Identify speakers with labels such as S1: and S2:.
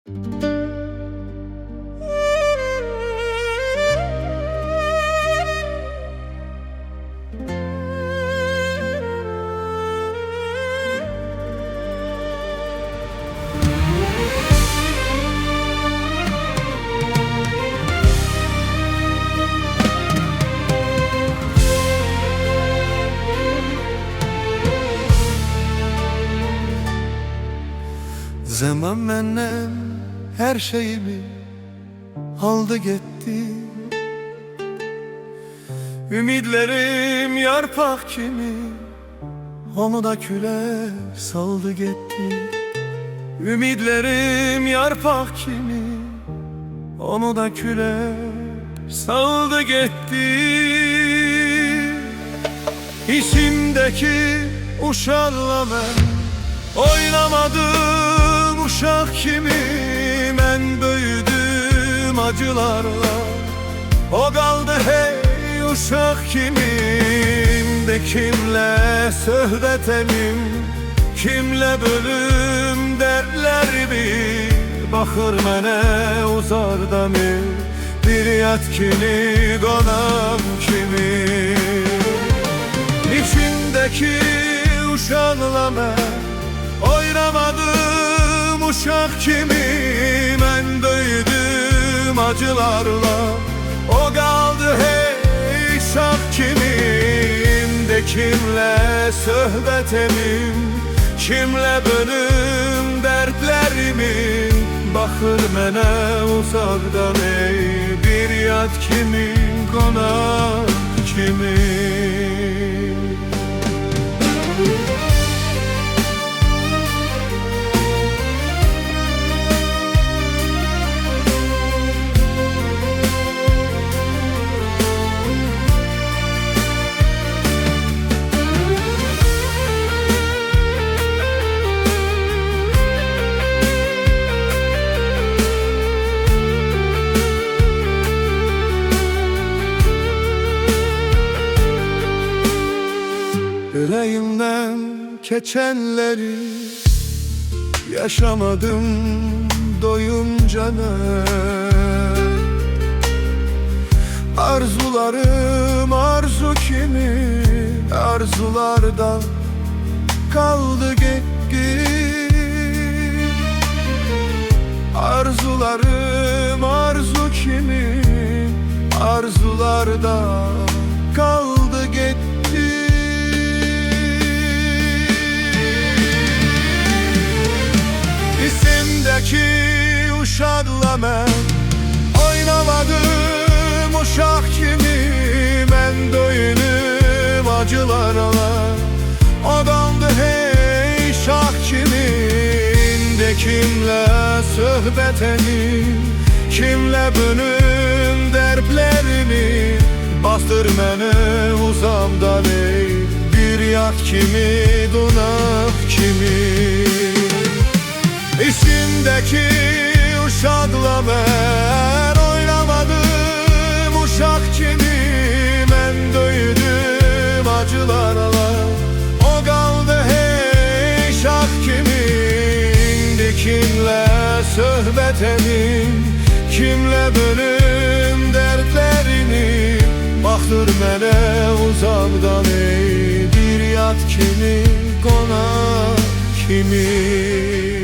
S1: Zaman menden her şeyimi aldı gitti. Ümidlerim yarpak kimi, onu da küle saldı gitti. Ümidlerim yarpak kimi, onu da küle saldı gitti. İçimdeki uşakla ben oynamadım uşak kimi. Ben büyüdüm acılarla, o kaldı hey uşak kimim. De kimle söhbet elim, kimle bölüm dertlerimi. Bakır mene uzardamı, bir yatkini konam kimi. İçimdeki uşakla ben oynamadım uşak kimi. Ben büyüdüm acılarla, o kaldı hey uşak kimim. De kimle söhbet elim, kimle bölüm dertlerimi. Bakır mene uzaktan ey, bir yat kimin konar kimin. Yüreğimden geçenleri yaşamadım doyunca ne. Arzularım arzu kimi, arzularda kaldı gitti. Arzularım arzu kimi, arzularda kaldı gitti. İçimdeki uşakla ben oynamadım uşak kimi. Ben döyünüm acılarla, o kaldı hey şak kimin. De kimle söhbet edim, kimle bölüm dertlerimi. Bastır mene uzamdan ey, bir yat kimi dunak kimi. İçimdeki uşakla ben oynamadım uşak kimi. Ben döyüdüm acılarla, o kaldı hey şak kimin. De kimle söhbet edim, kimle bölüm dertlerini. Baktır mene uzaktan ey, bir yat kimi konar kimi.